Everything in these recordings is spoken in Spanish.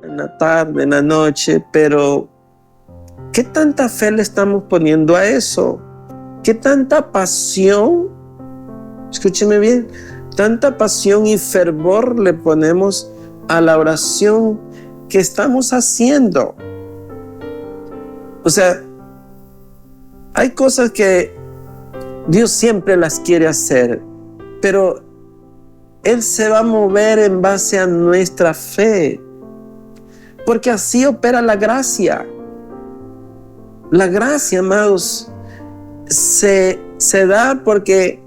en la tarde, en la noche, pero ¿qué tanta fe le estamos poniendo a eso? ¿Qué tanta pasión? Escúcheme bien, tanta pasión y fervor le ponemos a la oración que estamos haciendo. O sea, hay cosas que Dios siempre las quiere hacer, pero Él se va a mover en base a nuestra fe, porque así opera la gracia. La gracia, amados, se da porque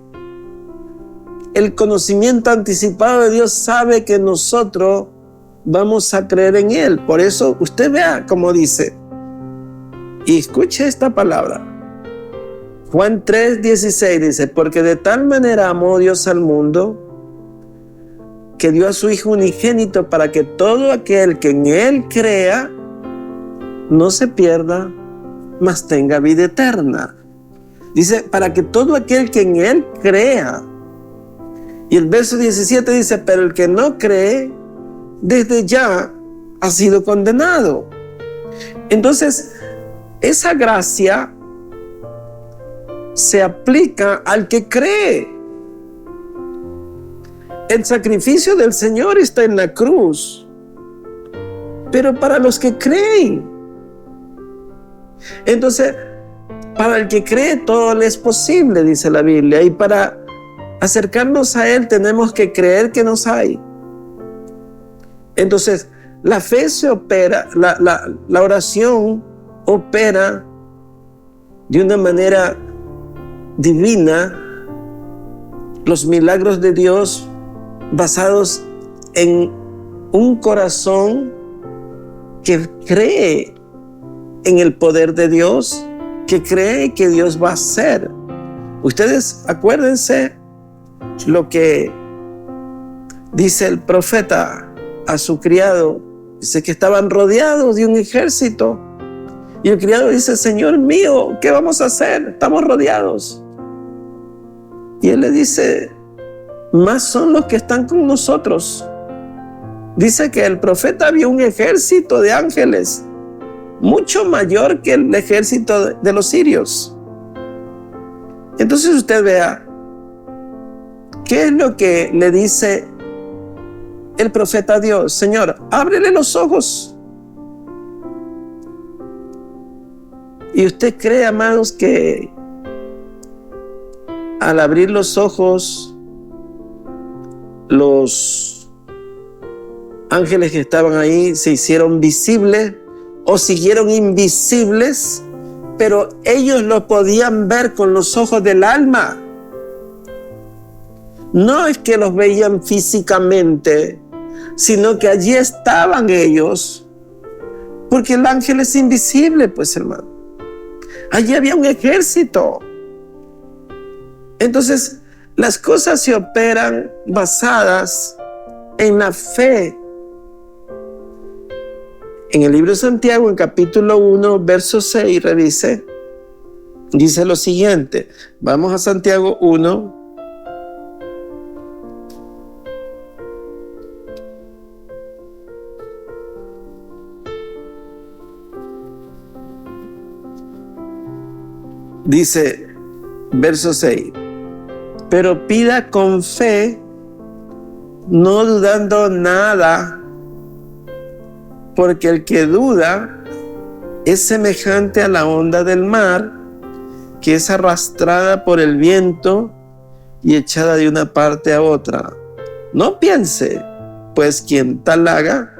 el conocimiento anticipado de Dios sabe que nosotros vamos a creer en Él. Por eso usted vea cómo dice, y escuche esta palabra. Juan 3:16 dice, porque de tal manera amó Dios al mundo, que dio a su Hijo unigénito para que todo aquel que en Él crea no se pierda, mas tenga vida eterna. Dice, para que todo aquel que en Él crea. Y el verso 17 dice, pero el que no cree, desde ya ha sido condenado. Entonces, esa gracia se aplica al que cree. El sacrificio del Señor está en la cruz, pero para los que creen. Entonces, para el que cree todo le es posible, dice la Biblia, y para acercarnos a Él tenemos que creer que nos hay. Entonces, la fe se opera, la oración opera de una manera divina, los milagros de Dios basados en un corazón que cree en el poder de Dios, que cree que Dios va a hacer. Ustedes acuérdense lo que dice el profeta a su criado. Dice que estaban rodeados de un ejército. Y el criado dice, Señor mío, ¿qué vamos a hacer? Estamos rodeados. Y él le dice, más son los que están con nosotros. Dice que el profeta vio un ejército de ángeles, mucho mayor que el ejército de los sirios. Entonces usted vea, ¿qué es lo que le dice el profeta a Dios? Señor, ábrele los ojos. Y usted cree, amados, que al abrir los ojos, los ángeles que estaban ahí se hicieron visibles o siguieron invisibles, pero ellos lo podían ver con los ojos del alma. No es que los veían físicamente, sino que allí estaban ellos, porque el ángel es invisible, pues, hermano. Allí había un ejército. Entonces, las cosas se operan basadas en la fe. En el libro de Santiago, en capítulo 1, verso 6, revise, dice lo siguiente. Vamos a Santiago 1. Dice, verso 6, pero pida con fe, no dudando nada, porque el que duda es semejante a la onda del mar, que es arrastrada por el viento y echada de una parte a otra. No piense, pues quien tal haga,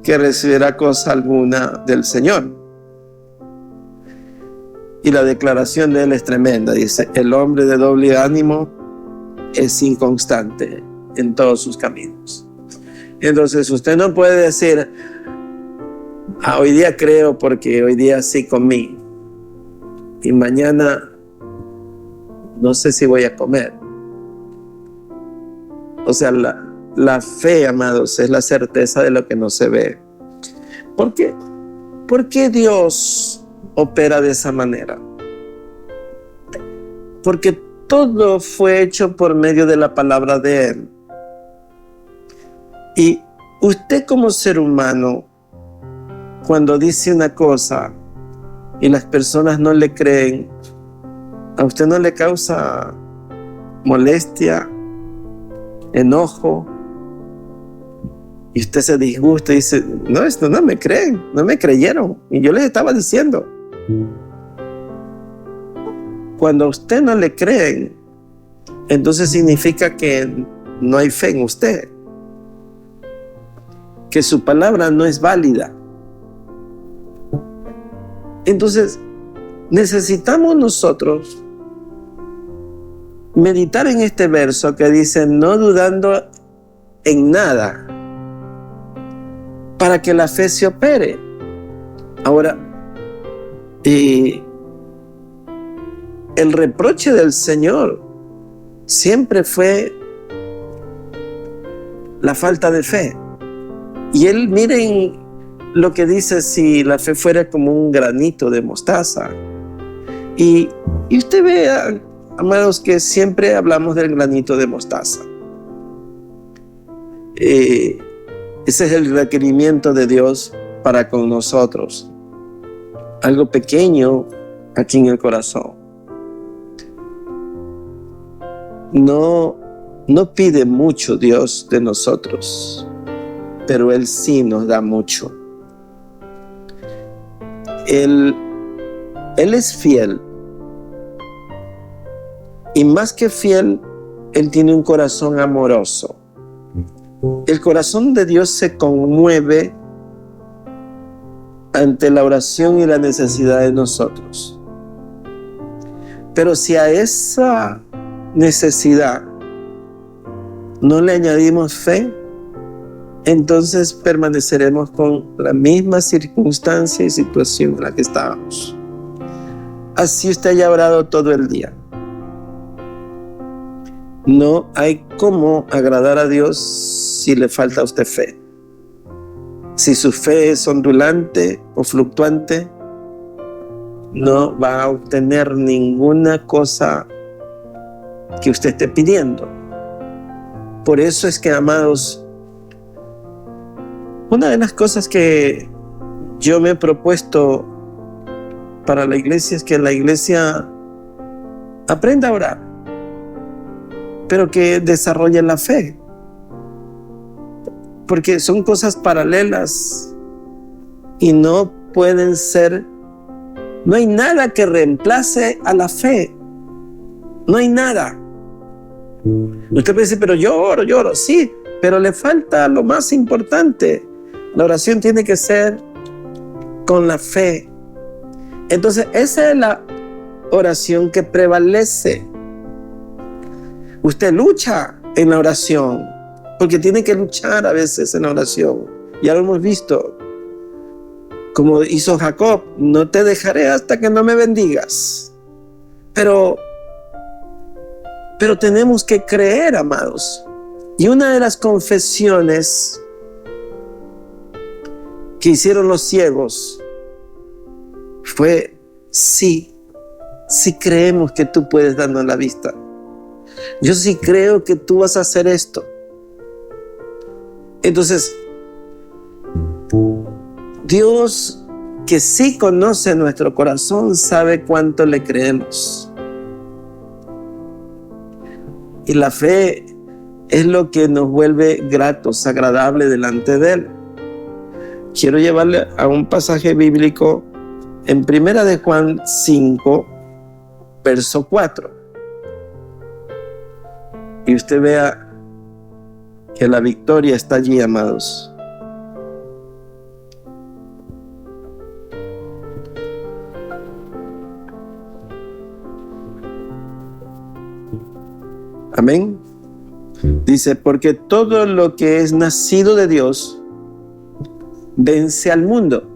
que recibirá cosa alguna del Señor. Y la declaración de él es tremenda. Dice, el hombre de doble ánimo es inconstante en todos sus caminos. Entonces usted no puede decir, hoy día creo porque hoy día sí comí y mañana no sé si voy a comer. O sea, la fe, amados, es la certeza de lo que no se ve. ¿Por qué? ¿Por qué Dios opera de esa manera? Porque todo fue hecho por medio de la palabra de Él. Y usted como ser humano cuando dice una cosa y las personas no le creen, ¿a usted no le causa molestia, enojo? Y usted se disgusta y dice, no, esto no me creen, no me creyeron. Y yo les estaba diciendo. Cuando a usted no le creen, entonces significa que no hay fe en usted, que su palabra no es válida. Entonces, necesitamos nosotros meditar en este verso que dice, no dudando en nada, para que la fe se opere. Ahora, el reproche del Señor siempre fue la falta de fe. Y Él, miren lo que dice, si la fe fuera como un granito de mostaza. Y usted vea, amados, que siempre hablamos del granito de mostaza. Ese es el requerimiento de Dios para con nosotros. Algo pequeño aquí en el corazón. No pide mucho Dios de nosotros, pero Él sí nos da mucho. Él es fiel. Y más que fiel, Él tiene un corazón amoroso. El corazón de Dios se conmueve ante la oración y la necesidad de nosotros. Pero si a esa necesidad no le añadimos fe, entonces permaneceremos con la misma circunstancia y situación en la que estábamos. Así usted haya orado todo el día. No hay cómo agradar a Dios si le falta a usted fe. Si su fe es ondulante o fluctuante, no va a obtener ninguna cosa que usted esté pidiendo. Por eso es que, amados, una de las cosas que yo me he propuesto para la iglesia es que la iglesia aprenda a orar, pero que desarrolle la fe, porque son cosas paralelas y no pueden ser. No hay nada que reemplace a la fe. No hay nada. Usted puede decir, pero yo oro, sí, pero le falta lo más importante. La oración tiene que ser con la fe. Entonces, esa es la oración que prevalece. Usted lucha en la oración, porque tiene que luchar a veces en la oración. Ya lo hemos visto. Como hizo Jacob, no te dejaré hasta que no me bendigas. Pero tenemos que creer, amados. Y una de las confesiones que hicieron los ciegos fue, sí creemos que tú puedes darnos la vista. Yo sí creo que tú vas a hacer esto. Entonces, Dios, que sí conoce nuestro corazón, sabe cuánto le creemos. Y la fe es lo que nos vuelve gratos, agradables delante de Él. Quiero llevarle a un pasaje bíblico en 1 de Juan 5, verso 4. Y usted vea que la victoria está allí, amados. Amén. Dice, porque todo lo que es nacido de Dios vence al mundo.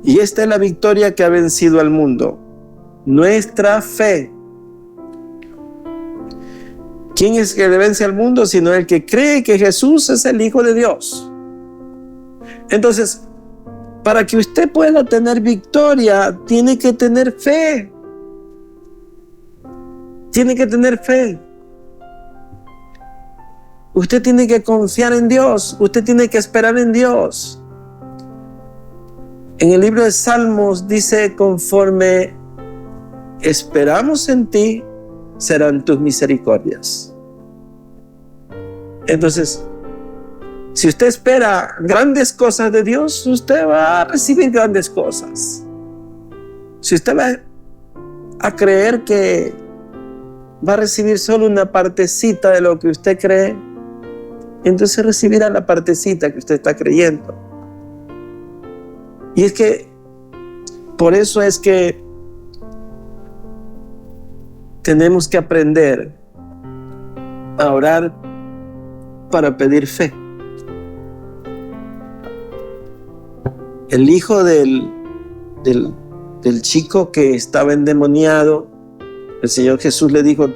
Y esta es la victoria que ha vencido al mundo: nuestra fe. ¿Quién es que le vence al mundo? Sino el que cree que Jesús es el Hijo de Dios. Entonces, para que usted pueda tener victoria, tiene que tener fe. Tiene que tener fe. Usted tiene que confiar en Dios. Usted tiene que esperar en Dios. En el libro de Salmos dice: conforme esperamos en ti, serán tus misericordias. Entonces, si usted espera grandes cosas de Dios, usted va a recibir grandes cosas. Si usted va a creer que va a recibir solo una partecita de lo que usted cree, entonces recibirá la partecita que usted está creyendo. Y es que, por eso es que tenemos que aprender a orar para pedir fe. El hijo del chico que estaba endemoniado, el Señor Jesús le dijo: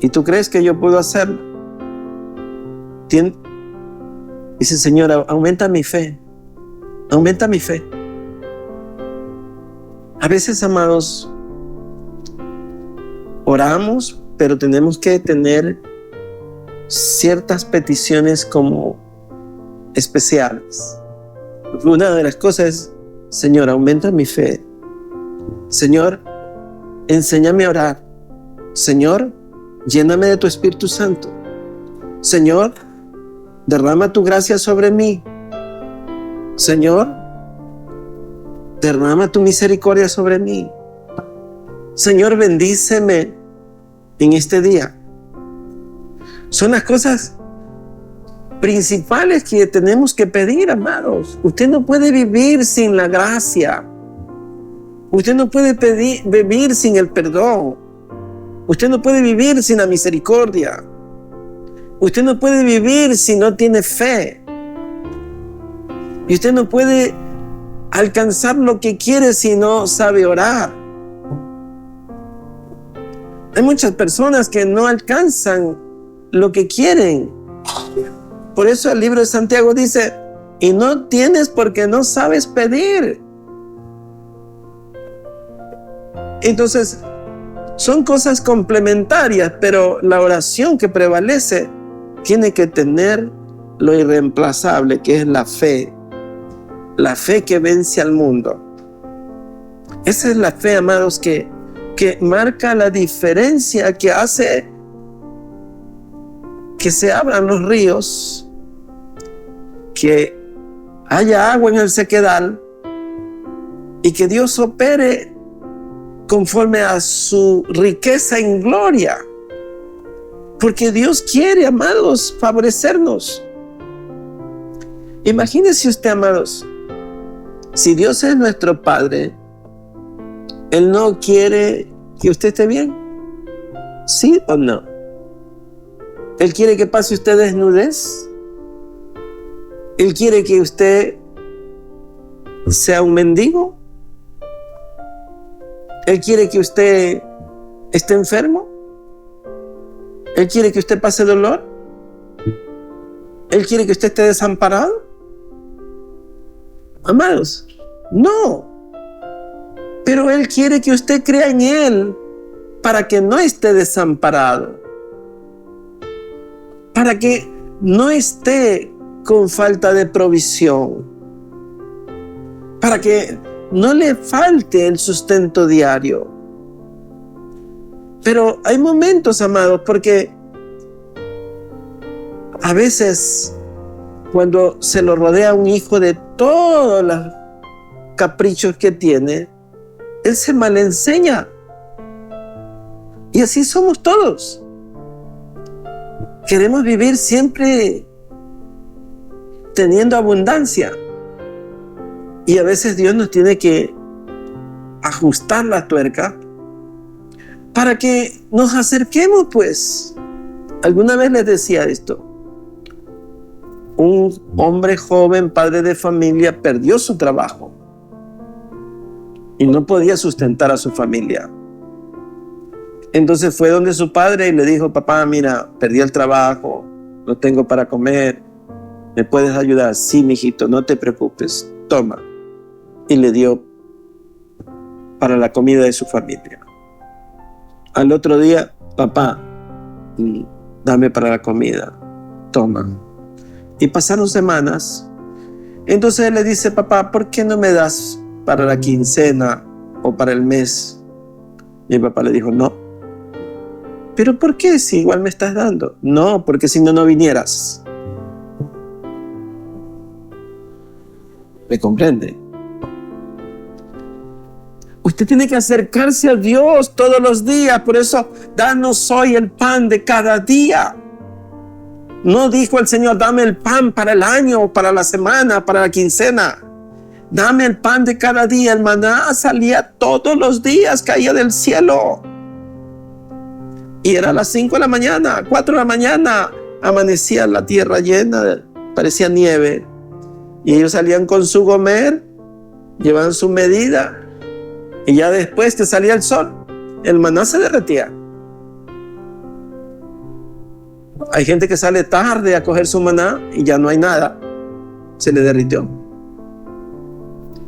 ¿y tú crees que yo puedo hacerlo? Dice: Señor, aumenta mi fe. Aumenta mi fe. A veces, amados, oramos, pero tenemos que tener ciertas peticiones como especiales. Una de las cosas es: Señor, aumenta mi fe. Señor, enséñame a orar. Señor, lléname de tu Espíritu Santo. Señor, derrama tu gracia sobre mí. Señor, derrama tu misericordia sobre mí. Señor, bendíceme en este día. Son las cosas principales que tenemos que pedir, amados. Usted no puede vivir sin la gracia. Usted no puede vivir sin el perdón. Usted no puede vivir sin la misericordia. Usted no puede vivir si no tiene fe. Y usted no puede alcanzar lo que quiere si no sabe orar. Hay muchas personas que no alcanzan lo que quieren. Por eso el libro de Santiago dice: y no tienes porque no sabes pedir. Entonces, son cosas complementarias, pero la oración que prevalece tiene que tener lo irreemplazable, que es la fe. La fe que vence al mundo. Esa es la fe, amados, que marca la diferencia, que hace que se abran los ríos, que haya agua en el sequedal y que Dios opere conforme a su riqueza en gloria. Porque Dios quiere, amados, favorecernos. Imagínese usted, amados, si Dios es nuestro Padre, ¿Él no quiere que usted esté bien? ¿Sí o no? ¿Él quiere que pase usted desnudez? ¿Él quiere que usted sea un mendigo? ¿Él quiere que usted esté enfermo? ¿Él quiere que usted pase dolor? ¿Él quiere que usted esté desamparado? Amados, no. Pero Él quiere que usted crea en Él para que no esté desamparado, para que no esté con falta de provisión, para que no le falte el sustento diario. Pero hay momentos, amados, porque a veces cuando se lo rodea un hijo de todos los caprichos que tiene, él se malenseña. Y así somos todos. Queremos vivir siempre teniendo abundancia. Y a veces Dios nos tiene que ajustar la tuerca para que nos acerquemos, pues. Alguna vez les decía esto. Un hombre joven, padre de familia, perdió su trabajo y no podía sustentar a su familia. Entonces fue donde su padre y le dijo: papá, mira, perdí el trabajo, no tengo para comer, ¿me puedes ayudar? Sí, mijito, no te preocupes, toma. Y le dio para la comida de su familia. Al otro día: papá, dame para la comida, toma. Y pasaron semanas Entonces él le dice, papá, ¿por qué no me das para la quincena o para el mes? Y el papá le dijo, no. ¿Pero por qué si igual me estás dando? No, porque si no, no vinieras. ¿Me comprende? Usted tiene que acercarse a Dios todos los días. Por eso, danos hoy el pan de cada día. No dijo el Señor, dame el pan para el año, para la semana, para la quincena. Dame el pan de cada día. El maná salía todos los días, caía del cielo. Y era a las 5 de la mañana, 4 de la mañana, amanecía la tierra llena, parecía nieve. Y ellos salían con su gomer, llevaban su medida, y ya después que salía el sol, el maná se derretía. Hay gente que sale tarde a coger su maná y ya no hay nada, se le derritió.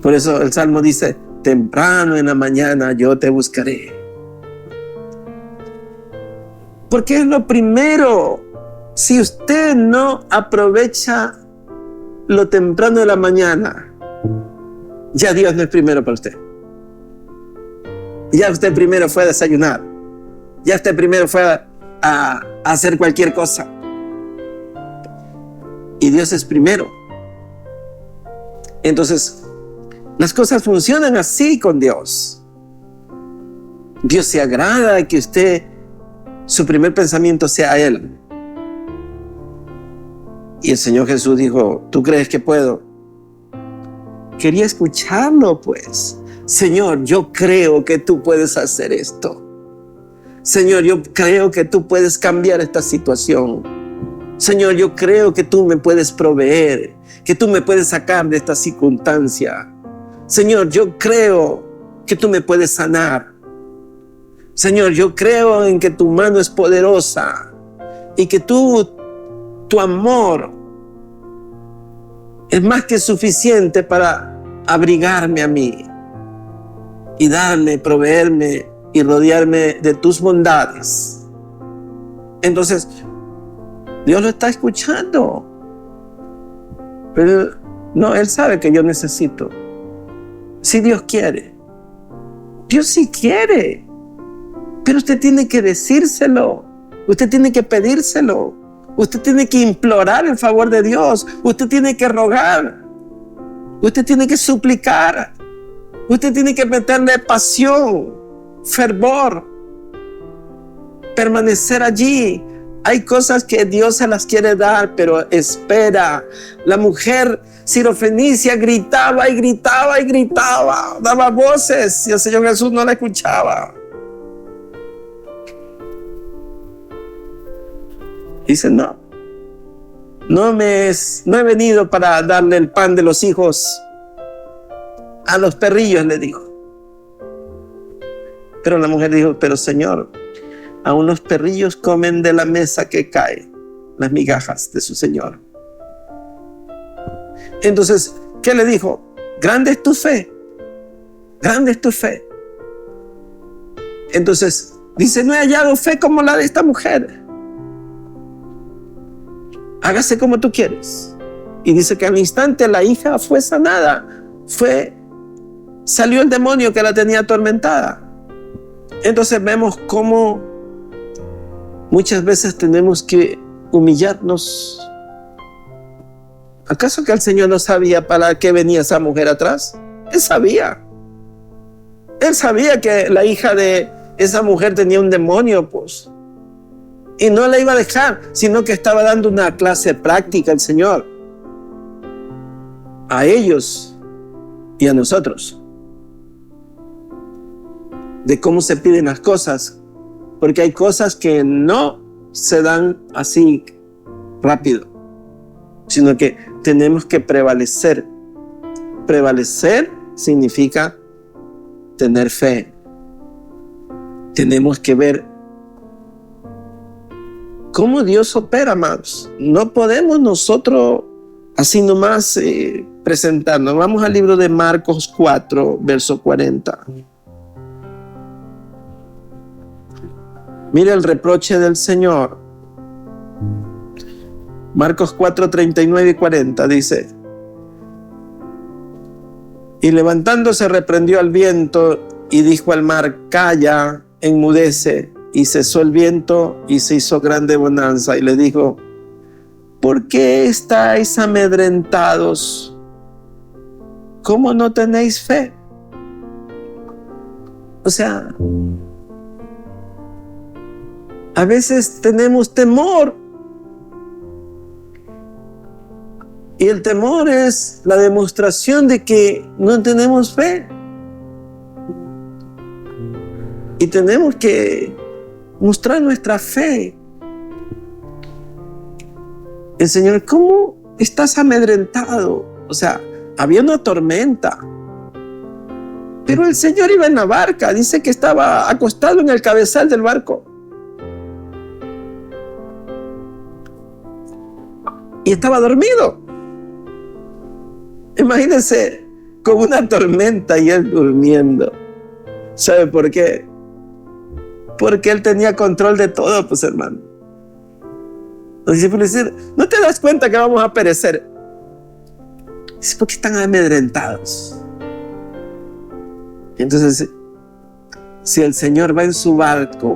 Por eso el Salmo dice, temprano en la mañana yo te buscaré. Porque es lo primero. Si usted no aprovecha lo temprano de la mañana, ya Dios no es primero para usted. Ya usted primero fue a desayunar. Ya usted primero fue a hacer cualquier cosa. Y Dios es primero. Entonces, las cosas funcionan así con Dios. Dios se agrada de que usted, su primer pensamiento sea Él. Y el Señor Jesús dijo, ¿tú crees que puedo? Quería escucharlo, pues. Señor, yo creo que tú puedes hacer esto. Señor, yo creo que tú puedes cambiar esta situación. Señor, yo creo que tú me puedes proveer, que tú me puedes sacar de esta circunstancia. Señor, yo creo que tú me puedes sanar. Señor, yo creo en que tu mano es poderosa y que tu amor es más que suficiente para abrigarme a mí y darme, proveerme y rodearme de tus bondades. Entonces, Dios lo está escuchando. Pero no, Él sabe que yo necesito. Si Dios quiere. Dios sí quiere. Pero usted tiene que decírselo. Usted tiene que pedírselo. Usted tiene que implorar el favor de Dios. Usted tiene que rogar. Usted tiene que suplicar. Usted tiene que meterle pasión, fervor, permanecer allí. Hay cosas que Dios se las quiere dar, pero espera. La mujer sirofenicia gritaba y gritaba y gritaba, daba voces y el Señor Jesús no la escuchaba. Dice, no he venido para darle el pan de los hijos a los perrillos, le dijo. Pero la mujer dijo, pero Señor, aún los perrillos comen de la mesa que cae, las migajas de su Señor. Entonces, ¿qué le dijo? Grande es tu fe, grande es tu fe. Entonces, dice, no he hallado fe como la de esta mujer. Hágase como tú quieres. Y dice que al instante la hija fue sanada. Salió el demonio que la tenía atormentada. Entonces vemos cómo muchas veces tenemos que humillarnos. ¿Acaso que el Señor no sabía para qué venía esa mujer atrás? Él sabía. Él sabía que la hija de esa mujer tenía un demonio, pues. Y no la iba a dejar, sino que estaba dando una clase práctica el Señor. A ellos y a nosotros. De cómo se piden las cosas. Porque hay cosas que no se dan así rápido. Sino que tenemos que prevalecer. Prevalecer significa tener fe. Tenemos que ver cómo Dios opera, amados. No podemos nosotros así nomás presentarnos. Vamos al libro de Marcos 4, verso 40. Mira el reproche del Señor. Marcos 4, 39 y 40 dice: Y levantándose reprendió al viento y dijo al mar: calla, enmudece. Y cesó el viento y se hizo grande bonanza. Y le dijo: ¿por qué estáis amedrentados? ¿Cómo no tenéis fe? O sea, a veces tenemos temor. Y el temor es la demostración de que no tenemos fe. Y tenemos que mostrar nuestra fe. El Señor: ¿cómo estás amedrentado? O sea, había una tormenta, pero el Señor iba en la barca. Dice que estaba acostado en el cabezal del barco. Y estaba dormido. Imagínense, con una tormenta y él durmiendo. ¿Sabe por qué? Porque él tenía control de todo, pues, hermano. Los discípulos dicen: ¿no te das cuenta que vamos a perecer? Dice: ¿por qué están amedrentados? Entonces, si el Señor va en su barco,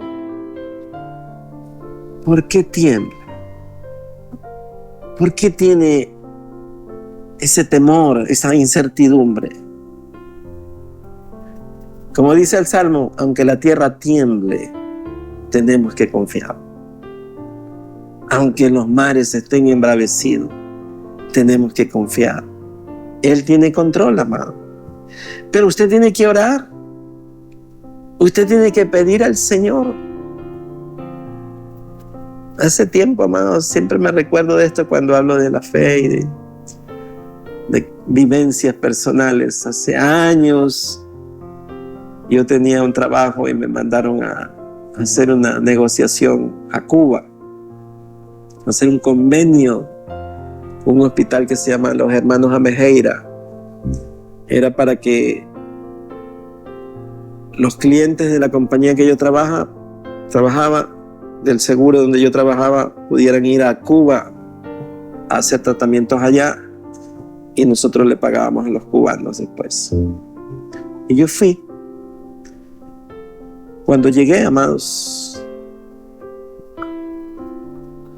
¿por qué tiembla? ¿Por qué tiene ese temor, esa incertidumbre? Como dice el Salmo: aunque la tierra tiemble, tenemos que confiar. Aunque los mares estén embravecidos, tenemos que confiar. Él tiene control, amado. Pero usted tiene que orar. Usted tiene que pedir al Señor. Hace tiempo, amado, siempre me recuerdo de esto cuando hablo de la fe y de vivencias personales. Hace años yo tenía un trabajo y me mandaron a hacer una negociación a Cuba, a hacer un convenio con un hospital que se llama Los Hermanos Amejeira. Era para que los clientes de la compañía que yo trabajaba, del seguro donde yo trabajaba, pudieran ir a Cuba a hacer tratamientos allá, y nosotros le pagábamos a los cubanos después. Y yo fui. Cuando llegué, amados,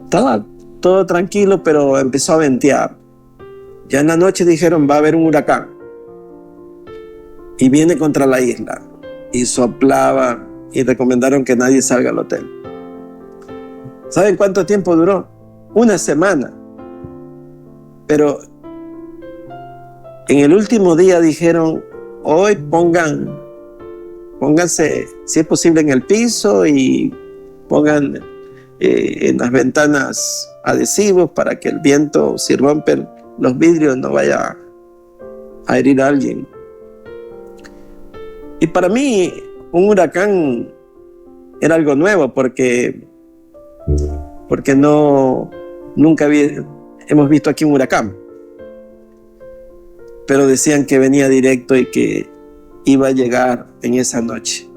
estaba todo tranquilo, pero empezó a ventear. Ya en la noche dijeron: va a haber un huracán y viene contra la isla. Y soplaba y recomendaron que nadie salga al hotel. ¿Saben cuánto tiempo duró? Una semana. Pero en el último día dijeron: hoy pónganse, si es posible, en el piso y pongan en las ventanas adhesivos para que el viento, si rompen los vidrios, no vaya a herir a alguien. Y para mí, un huracán era algo nuevo porque nunca hemos visto aquí un huracán. Pero decían que venía directo y que iba a llegar en esa noche.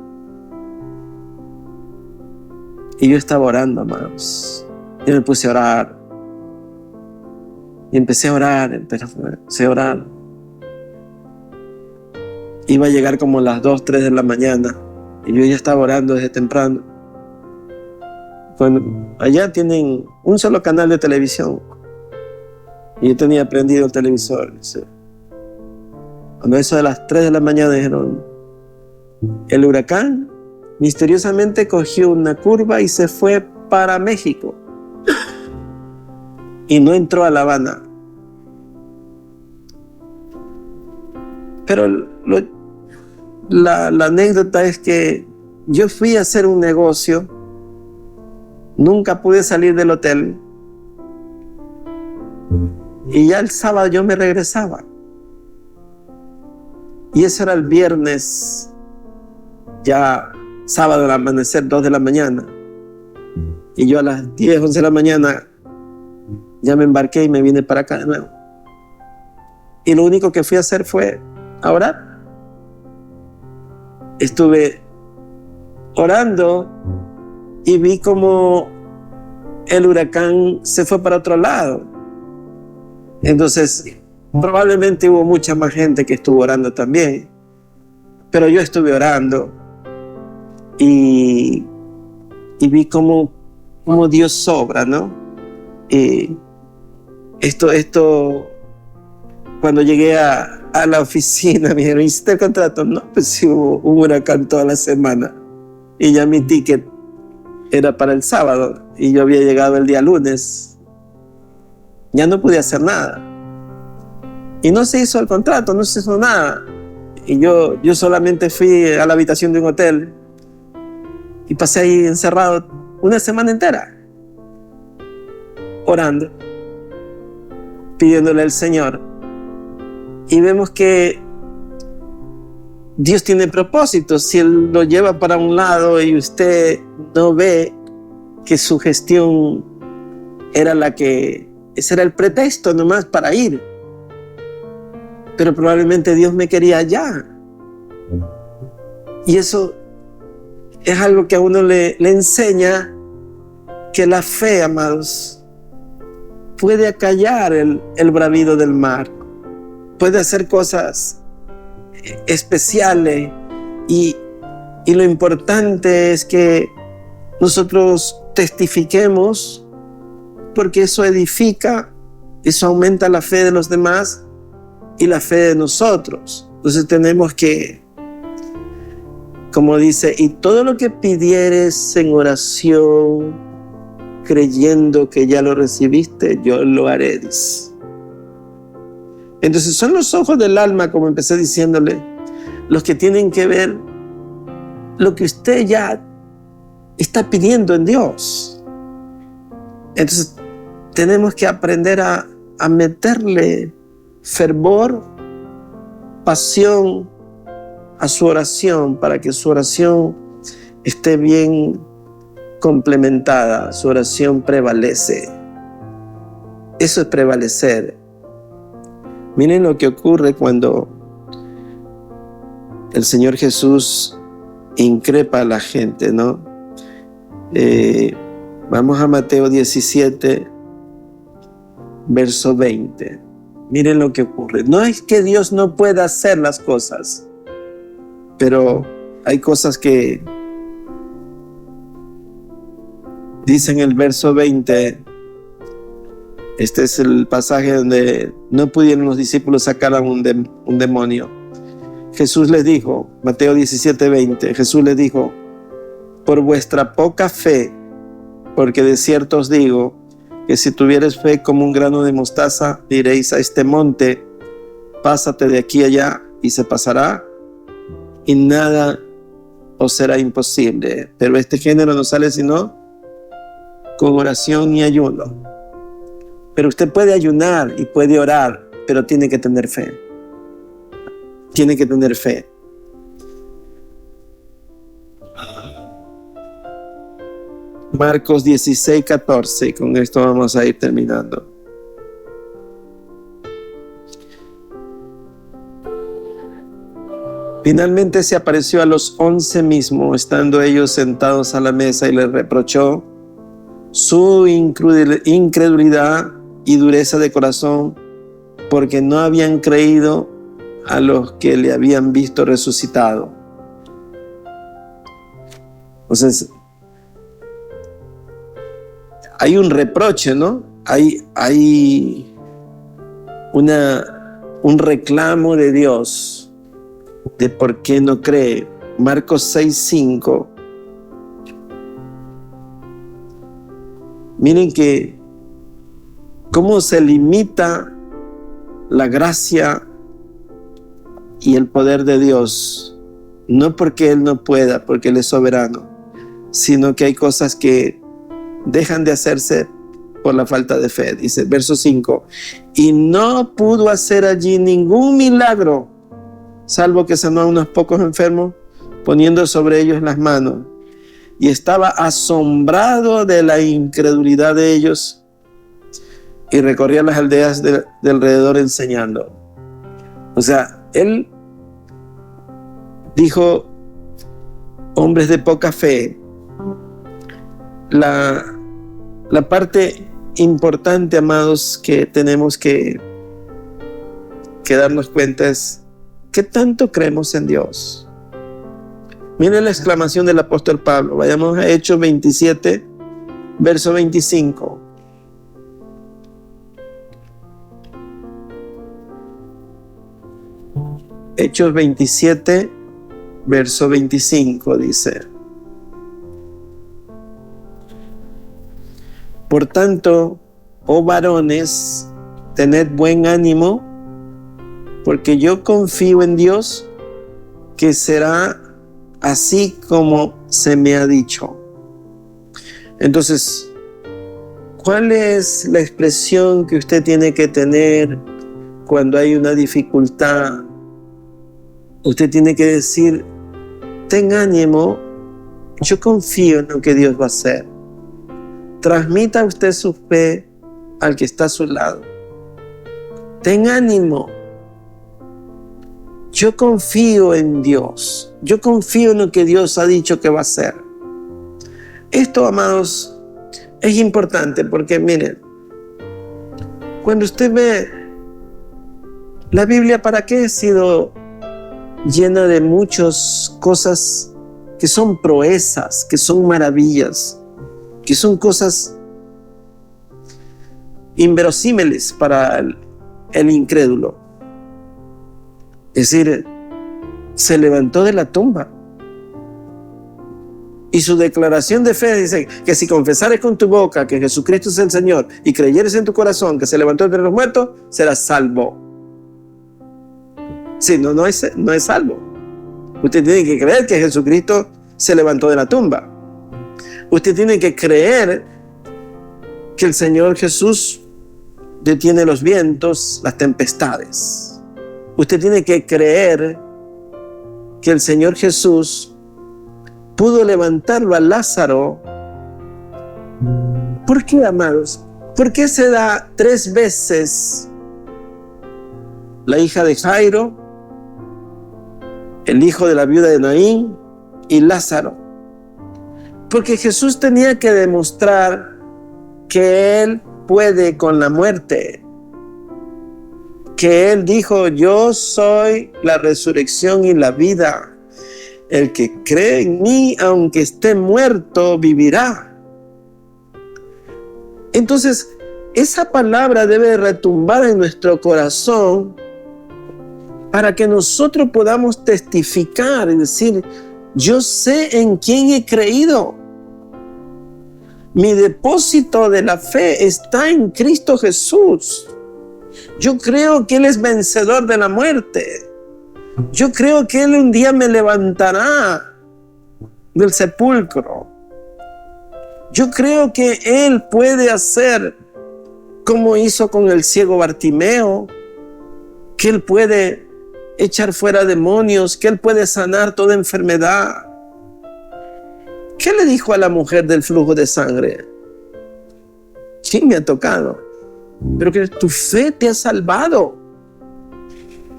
Y yo estaba orando, amados. Yo me puse a orar. Y empecé a orar. Iba a llegar como las 2, 3 de la mañana. Y yo ya estaba orando desde temprano. Bueno, allá tienen un solo canal de televisión. Y yo tenía prendido el televisor. Cuando eso de las 3 de la mañana dijeron: el huracán misteriosamente cogió una curva y se fue para México. Y no entró a La Habana. Pero la anécdota es que yo fui a hacer un negocio. Nunca pude salir del hotel. Y ya el sábado yo me regresaba. Y eso era el viernes, ya sábado al amanecer, 2 de la mañana. Y yo a las 10, 11 de la mañana ya me embarqué y me vine para acá de nuevo. Y lo único que fui a hacer fue a orar. Estuve orando y vi como el huracán se fue para otro lado. Entonces Probablemente hubo mucha más gente que estuvo orando también, pero yo estuve orando y vi cómo Dios obra, ¿no? Esto, cuando llegué a la oficina, me dijeron, ¿hiciste el contrato? No, pues sí, hubo un huracán toda la semana y ya mi ticket era para el sábado y yo había llegado el día lunes. Ya no pude hacer nada. Y no se hizo el contrato, no se hizo nada. Y yo solamente fui a la habitación de un hotel y pasé ahí encerrado una semana entera, orando, pidiéndole al Señor. Y vemos que Dios tiene propósitos. Si Él lo lleva para un lado y usted no ve que su gestión ese era el pretexto nomás para ir. Pero probablemente Dios me quería allá. Y eso es algo que a uno le enseña que la fe, amados, puede acallar el bravido del mar. Puede hacer cosas especiales y lo importante es que nosotros testifiquemos, porque eso edifica, eso aumenta la fe de los demás y la fe de nosotros. Entonces tenemos que, como dice, y todo lo que pidieres en oración, creyendo que ya lo recibiste, yo lo haré, dice. Entonces son los ojos del alma, como empecé diciéndole, los que tienen que ver lo que usted ya está pidiendo en Dios. Entonces tenemos que aprender a meterle fervor, pasión a su oración, para que su oración esté bien complementada, su oración prevalece. Eso es prevalecer. Miren lo que ocurre cuando el Señor Jesús increpa a la gente, ¿no? Vamos a Mateo 17, verso 20. Miren lo que ocurre. No es que Dios no pueda hacer las cosas, pero hay cosas que dice en el verso 20. Este es el pasaje donde no pudieron los discípulos sacar a un demonio. Jesús les dijo, Mateo 17, 20, Jesús les dijo, por vuestra poca fe, porque de cierto os digo, que si tuvieres fe como un grano de mostaza, diréis a este monte, pásate de aquí allá, y se pasará, y nada os será imposible. Pero este género no sale sino con oración y ayuno. Pero usted puede ayunar y puede orar, pero tiene que tener fe. Tiene que tener fe. Marcos 16, 14, y con esto vamos a ir terminando. Finalmente se apareció a los 11 mismos, estando ellos sentados a la mesa, y les reprochó su incredulidad y dureza de corazón, porque no habían creído a los que le habían visto resucitado. Entonces, hay un reproche, ¿no? Hay un reclamo de Dios de por qué no cree. Marcos 6:5. Miren que cómo se limita la gracia y el poder de Dios, no porque Él no pueda, porque Él es soberano, sino que hay cosas que dejan de hacerse por la falta de fe. Dice, verso 5, y no pudo hacer allí ningún milagro, salvo que sanó a unos pocos enfermos, poniendo sobre ellos las manos. Y estaba asombrado de la incredulidad de ellos, y recorría las aldeas de alrededor enseñando. O sea, él dijo, hombres de poca fe. La parte importante, amados, que tenemos que que darnos cuenta es ¿qué tanto creemos en Dios? Miren la exclamación del apóstol Pablo. Vayamos a Hechos 27, verso 25. Hechos 27, verso 25 dice: Por tanto, oh varones, tened buen ánimo, porque yo confío en Dios, que será así como se me ha dicho. Entonces, ¿cuál es la expresión que usted tiene que tener cuando hay una dificultad? Usted tiene que decir: ten ánimo, yo confío en lo que Dios va a hacer. Transmita usted su fe al que está a su lado. Ten ánimo, yo confío en Dios. Yo confío en lo que Dios ha dicho que va a hacer. Esto, amados, es importante porque, miren, cuando usted ve la Biblia, ¿para qué ha sido llena de muchas cosas que son proezas, que son maravillas, que son cosas inverosímiles para el incrédulo? Es decir, se levantó de la tumba y su declaración de fe dice que si confesares con tu boca que Jesucristo es el Señor y creyeres en tu corazón que se levantó entre los muertos, serás salvo. Sí, no es salvo. Usted tiene que creer que Jesucristo se levantó de la tumba. Usted tiene que creer que el Señor Jesús detiene los vientos, las tempestades. Usted tiene que creer que el Señor Jesús pudo levantarlo a Lázaro. ¿Por qué, amados? ¿Por qué se da 3 veces la hija de Jairo, el hijo de la viuda de Naín y Lázaro? Porque Jesús tenía que demostrar que Él puede con la muerte. Que Él dijo: yo soy la resurrección y la vida. El que cree en mí, aunque esté muerto, vivirá. Entonces, esa palabra debe retumbar en nuestro corazón para que nosotros podamos testificar y decir: yo sé en quién he creído. Mi depósito de la fe está en Cristo Jesús. Yo creo que Él es vencedor de la muerte. Yo creo que Él un día me levantará del sepulcro. Yo creo que Él puede hacer como hizo con el ciego Bartimeo, que Él puede echar fuera demonios, que Él puede sanar toda enfermedad. ¿Qué le dijo a la mujer del flujo de sangre? Sí, me ha tocado, pero que tu fe te ha salvado.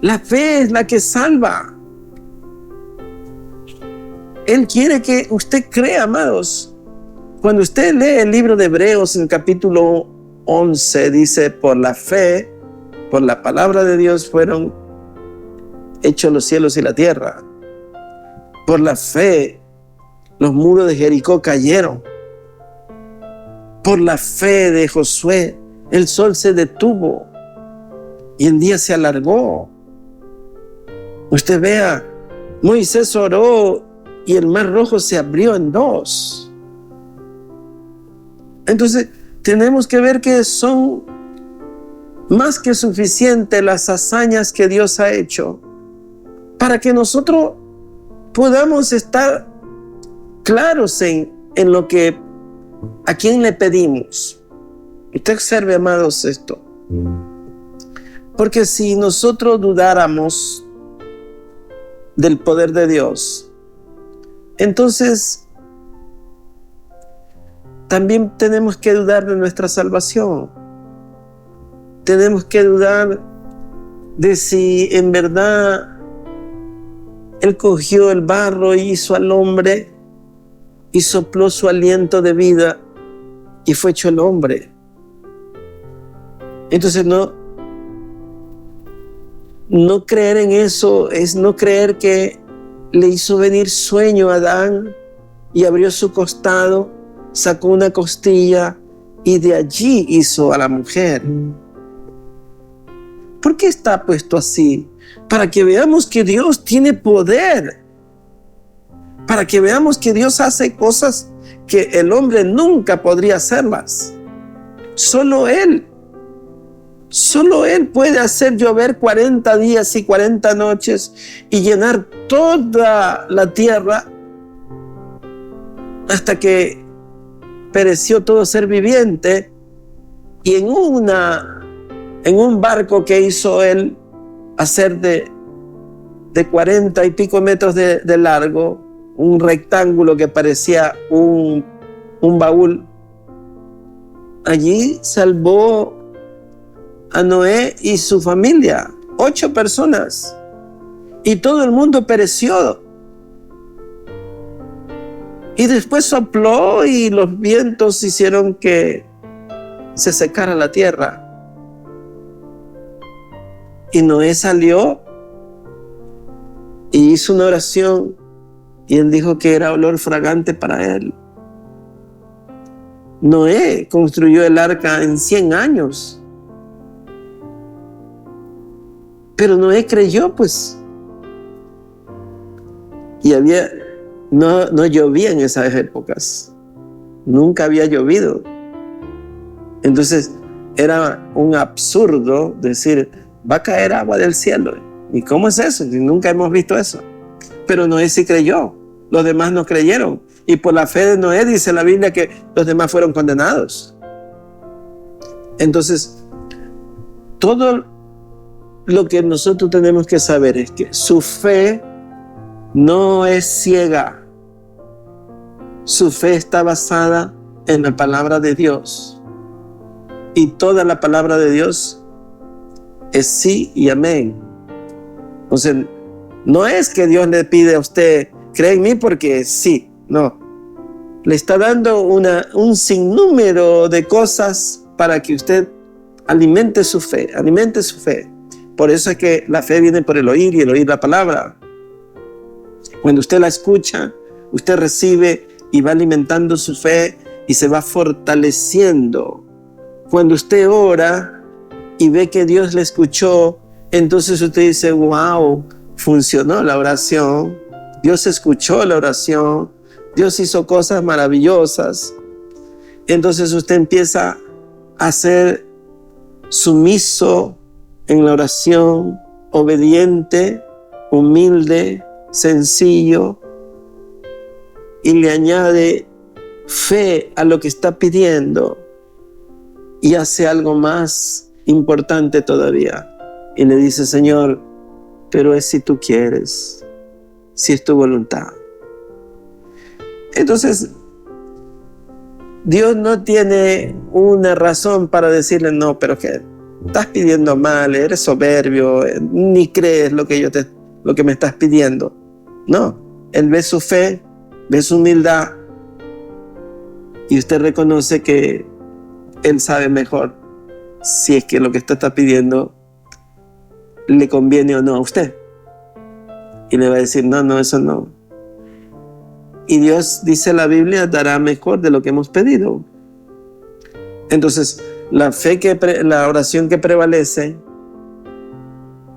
La fe es la que salva. Él quiere que usted crea, amados. Cuando usted lee el libro de Hebreos en el capítulo 11, dice: por la fe, por la palabra de Dios fueron hechos los cielos y la tierra. Por la fe, los muros de Jericó cayeron. Por la fe de Josué, el sol se detuvo y el día se alargó. Usted vea, Moisés oró y el mar rojo se abrió en 2. Entonces, tenemos que ver que son más que suficientes las hazañas que Dios ha hecho para que nosotros podamos estar claros en lo que, a quién le pedimos. Usted observe, amados, esto. Porque si nosotros dudáramos del poder de Dios, entonces también tenemos que dudar de nuestra salvación. Tenemos que dudar de si en verdad Él cogió el barro y hizo al hombre y sopló su aliento de vida y fue hecho el hombre. Entonces No creer en eso es no creer que le hizo venir sueño a Adán y abrió su costado, sacó una costilla y de allí hizo a la mujer. ¿Por qué está puesto así? Para que veamos que Dios tiene poder. Para que veamos que Dios hace cosas que el hombre nunca podría hacerlas. Solo Él puede hacer llover 40 días y 40 noches y llenar toda la tierra hasta que pereció todo ser viviente. Y en un barco que hizo Él hacer de 40 y pico metros de largo, un rectángulo que parecía un baúl, allí salvó a Noé y su familia, 8 personas, y todo el mundo pereció. Y después sopló y los vientos hicieron que se secara la tierra. Y Noé salió y hizo una oración y él dijo que era olor fragante para él. Noé construyó el arca en 100 años. Pero Noé creyó, pues. Y no llovía en esas épocas. Nunca había llovido. Entonces era un absurdo decir, va a caer agua del cielo. ¿Y cómo es eso? Nunca hemos visto eso. Pero Noé sí creyó. Los demás no creyeron. Y por la fe de Noé dice la Biblia que los demás fueron condenados. Entonces, todo lo que nosotros tenemos que saber es que su fe no es ciega. Su fe está basada en la palabra de Dios. Y toda la palabra de Dios es sí y amén. O sea, no es que Dios le pide a usted, cree en mí porque sí. No. Le está dando un sinnúmero de cosas para que usted alimente su fe. Por eso es que la fe viene por el oír y el oír la palabra. Cuando usted la escucha, usted recibe y va alimentando su fe y se va fortaleciendo. Cuando usted ora y ve que Dios le escuchó, entonces usted dice, wow, funcionó la oración. Dios escuchó la oración. Dios hizo cosas maravillosas. Entonces usted empieza a ser sumiso en la oración, obediente, humilde, sencillo, y le añade fe a lo que está pidiendo y hace algo más importante todavía. Y le dice, Señor, pero es si tú quieres, si es tu voluntad. Entonces, Dios no tiene una razón para decirle, no, pero que estás pidiendo mal, eres soberbio, ni crees lo que me estás pidiendo. No, Él ve su fe, ve su humildad y usted reconoce que Él sabe mejor si es que lo que usted está pidiendo le conviene o no a usted. Y le va a decir, no, eso no. Y Dios, dice la Biblia, dará mejor de lo que hemos pedido. Entonces, la oración que prevalece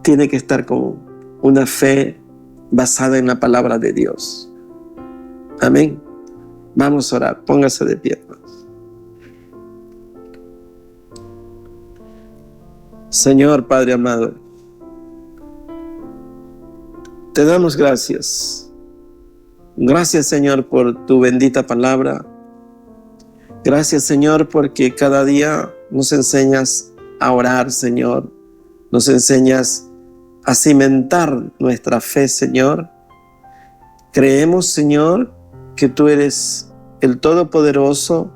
tiene que estar con una fe basada en la palabra de Dios. Amén. Vamos a orar. Póngase de pie. Señor Padre amado, te damos gracias. Gracias, Señor, por tu bendita palabra. Gracias, Señor, porque cada día nos enseñas a orar, Señor. Nos enseñas a cimentar nuestra fe, Señor. Creemos, Señor, que tú eres el Todopoderoso,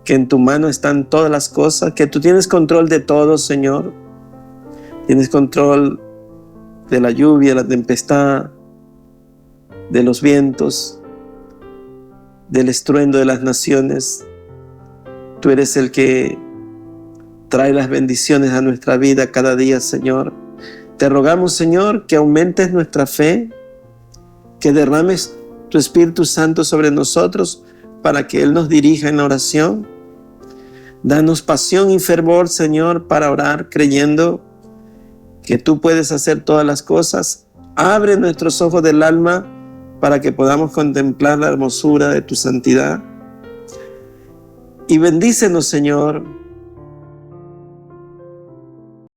que en tu mano están todas las cosas, que tú tienes control de todo, Señor. Tienes control de la lluvia, la tempestad, de los vientos, del estruendo de las naciones. Tú eres el que trae las bendiciones a nuestra vida cada día, Señor. Te rogamos, Señor, que aumentes nuestra fe, que derrames tu Espíritu Santo sobre nosotros para que Él nos dirija en la oración. Danos pasión y fervor, Señor, para orar creyendo que tú puedes hacer todas las cosas. Abre nuestros ojos del alma para que podamos contemplar la hermosura de tu santidad. Y bendícenos, Señor,